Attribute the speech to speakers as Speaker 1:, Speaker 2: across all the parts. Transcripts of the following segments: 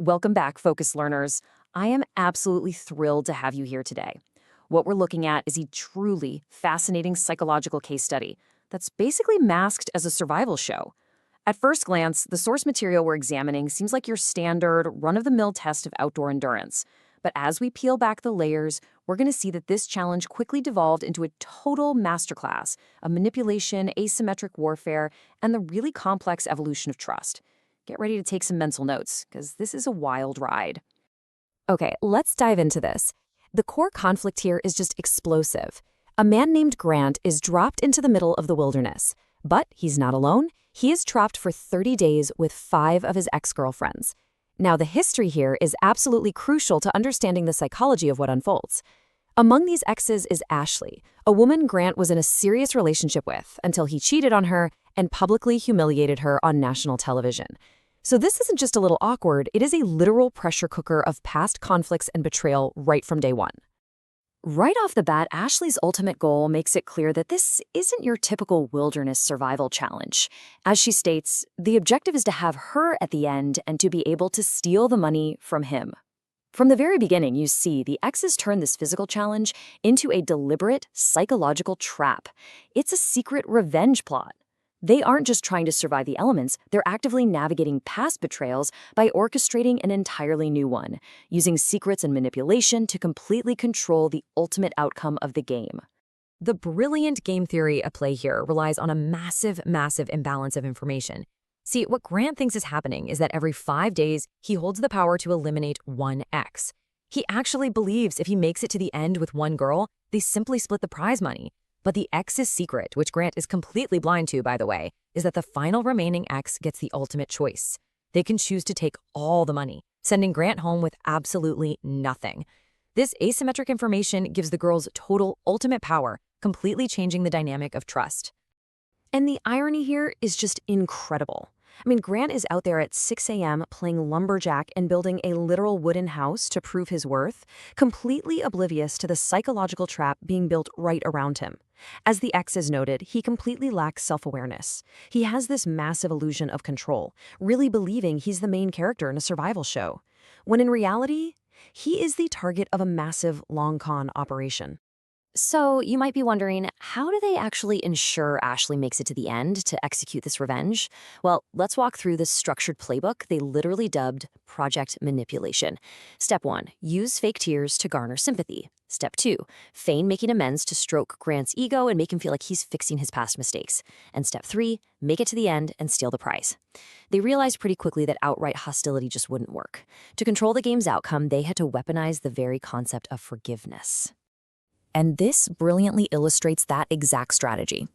Speaker 1: Welcome back, Focus Learners. I am absolutely thrilled to have you here today. What we're looking at is a truly fascinating psychological case study that's basically masked as a survival show. At first glance, the source material we're examining seems like your standard, run-of-the-mill test of outdoor endurance. But as we peel back the layers, we're going to see that this challenge quickly devolved into a total masterclass of manipulation, asymmetric warfare, and the really complex evolution of trust. Get ready to take some mental notes, because this is a wild ride. Okay, let's dive into this. The core conflict here is just explosive. A man named Grant is dropped into the middle of the wilderness. But he's not alone. He is trapped for 30 days with 5 of his ex-girlfriends. Now, the history here is absolutely crucial to understanding the psychology of what unfolds. Among these exes is Ashley, a woman Grant was in a serious relationship with until he cheated on her and publicly humiliated her on national television. So this isn't just a little awkward, it is a literal pressure cooker of past conflicts and betrayal right from day one. Right off the bat, Ashley's ultimate goal makes it clear that this isn't your typical wilderness survival challenge. As she states, the objective is to have her at the end and to be able to steal the money from him. From the very beginning, you see the exes turn this physical challenge into a deliberate psychological trap. It's a secret revenge plot. They aren't just trying to survive the elements, they're actively navigating past betrayals by orchestrating an entirely new one, using secrets and manipulation to completely control the ultimate outcome of the game. The brilliant game theory at play here relies on a massive imbalance of information. See, what Grant thinks is happening is that every 5 days, he holds the power to eliminate one ex. He actually believes if he makes it to the end with one girl, they simply split the prize money. But the ex's secret, which Grant is completely blind to, by the way, is that the final remaining ex gets the ultimate choice. They can choose to take all the money, sending Grant home with absolutely nothing. This asymmetric information gives the girls total ultimate power, completely changing the dynamic of trust. And the irony here is just incredible. Grant is out there at 6 a.m. playing lumberjack and building a literal wooden house to prove his worth, completely oblivious to the psychological trap being built right around him. As the exes noted, he completely lacks self-awareness. He has this massive illusion of control, really believing he's the main character in a survival show, when in reality, he is the target of a massive long con operation. So you might be wondering, how do they actually ensure Ashley makes it to the end to execute this revenge? Well, let's walk through this structured playbook they literally dubbed Project Manipulation. Step 1, use fake tears to garner sympathy. Step 2, feign making amends to stroke Grant's ego and make him feel like he's fixing his past mistakes. And Step 3, make it to the end and steal the prize. They realized pretty quickly that outright hostility just wouldn't work. To control the game's outcome, they had to weaponize the very concept of forgiveness. And this brilliantly illustrates that exact strategy.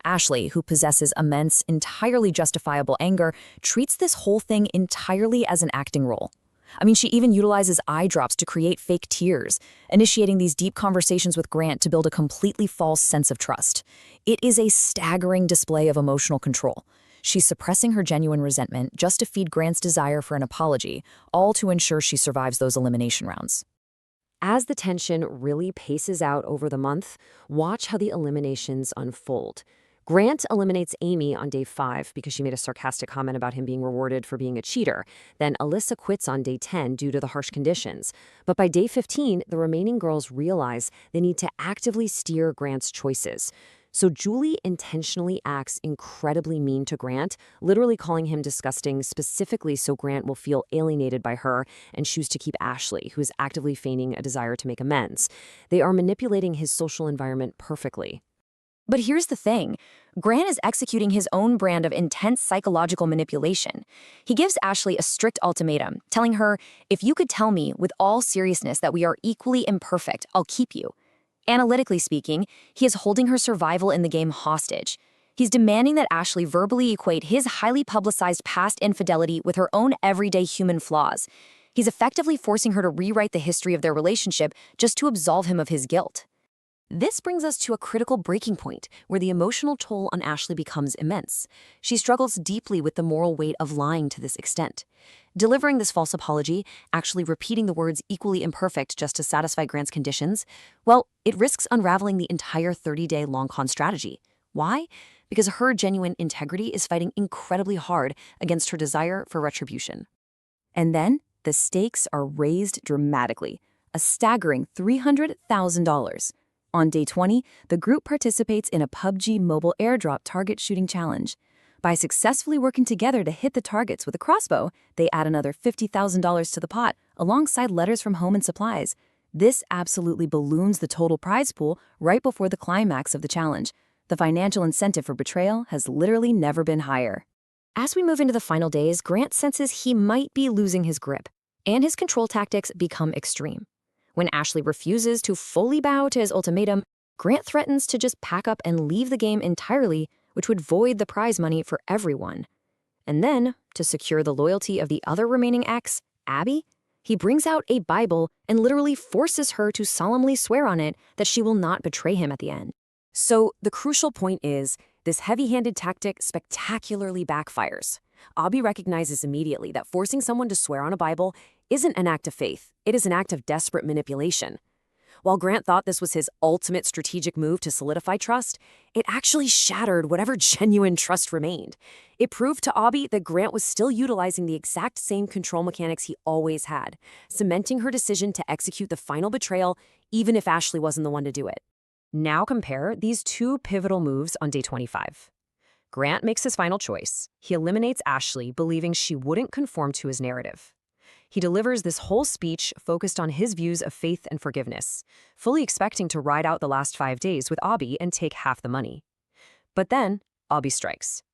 Speaker 1: Ashley, who possesses immense, entirely justifiable anger, treats this whole thing entirely as an acting role. She even utilizes eye drops to create fake tears, initiating these deep conversations with Grant to build a completely false sense of trust. It is a staggering display of emotional control. She's suppressing her genuine resentment just to feed Grant's desire for an apology, all to ensure she survives those elimination rounds. As the tension really paces out over the month, watch how the eliminations unfold. Grant eliminates Amy on day 5 because she made a sarcastic comment about him being rewarded for being a cheater. Then Alyssa quits on day 10 due to the harsh conditions. But by day 15, the remaining girls realize they need to actively steer Grant's choices. So Julie intentionally acts incredibly mean to Grant, literally calling him disgusting specifically so Grant will feel alienated by her and choose to keep Ashley, who is actively feigning a desire to make amends. They are manipulating his social environment perfectly. But here's the thing. Grant is executing his own brand of intense psychological manipulation. He gives Ashley a strict ultimatum, telling her, if you could tell me with all seriousness that we are equally imperfect, I'll keep you. Analytically speaking, he is holding her survival in the game hostage. He's demanding that Ashley verbally equate his highly publicized past infidelity with her own everyday human flaws. He's effectively forcing her to rewrite the history of their relationship just to absolve him of his guilt. This brings us to a critical breaking point where the emotional toll on Ashley becomes immense. She struggles deeply with the moral weight of lying to this extent. Delivering this false apology, actually repeating the words equally imperfect just to satisfy Grant's conditions, well, it risks unraveling the entire 30-day long con strategy. Why? Because her genuine integrity is fighting incredibly hard against her desire for retribution. And then the stakes are raised dramatically, a staggering $300,000. On day 20, the group participates in a PUBG mobile airdrop target shooting challenge. By successfully working together to hit the targets with a crossbow, they add another $50,000 to the pot, alongside letters from home and supplies. This absolutely balloons the total prize pool right before the climax of the challenge. The financial incentive for betrayal has literally never been higher. As we move into the final days, Grant senses he might be losing his grip, and his control tactics become extreme. When Ashley refuses to fully bow to his ultimatum, Grant threatens to just pack up and leave the game entirely, which would void the prize money for everyone. And then, to secure the loyalty of the other remaining ex, Abby, he brings out a Bible and literally forces her to solemnly swear on it that she will not betray him at the end. So the crucial point is, this heavy-handed tactic spectacularly backfires. Abby recognizes immediately that forcing someone to swear on a Bible isn't an act of faith, it is an act of desperate manipulation. While Grant thought this was his ultimate strategic move to solidify trust, it actually shattered whatever genuine trust remained. It proved to Abby that Grant was still utilizing the exact same control mechanics he always had, cementing her decision to execute the final betrayal even if Ashley wasn't the one to do it. Now compare these two pivotal moves on day 25. Grant makes his final choice. He eliminates Ashley, believing she wouldn't conform to his narrative. He delivers this whole speech focused on his views of faith and forgiveness, fully expecting to ride out the last 5 days with Abby and take half the money. But then, Abby strikes.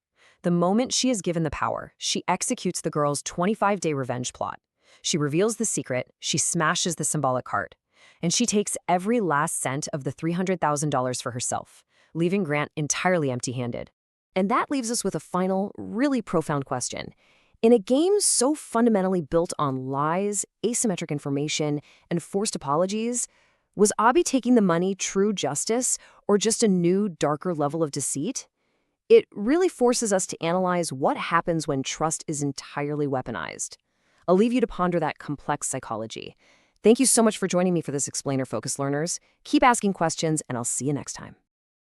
Speaker 1: The moment she is given the power, she executes the girl's 25-day revenge plot. She reveals the secret, she smashes the symbolic heart, and she takes every last cent of the $300,000 for herself, leaving Grant entirely empty-handed. And that leaves us with a final, really profound question. In a game so fundamentally built on lies, asymmetric information, and forced apologies, was Abby taking the money true justice or just a new, darker level of deceit? It really forces us to analyze what happens when trust is entirely weaponized. I'll leave you to ponder that complex psychology. Thank you so much for joining me for this Explainer Focus, learners. Keep asking questions, and I'll see you next time.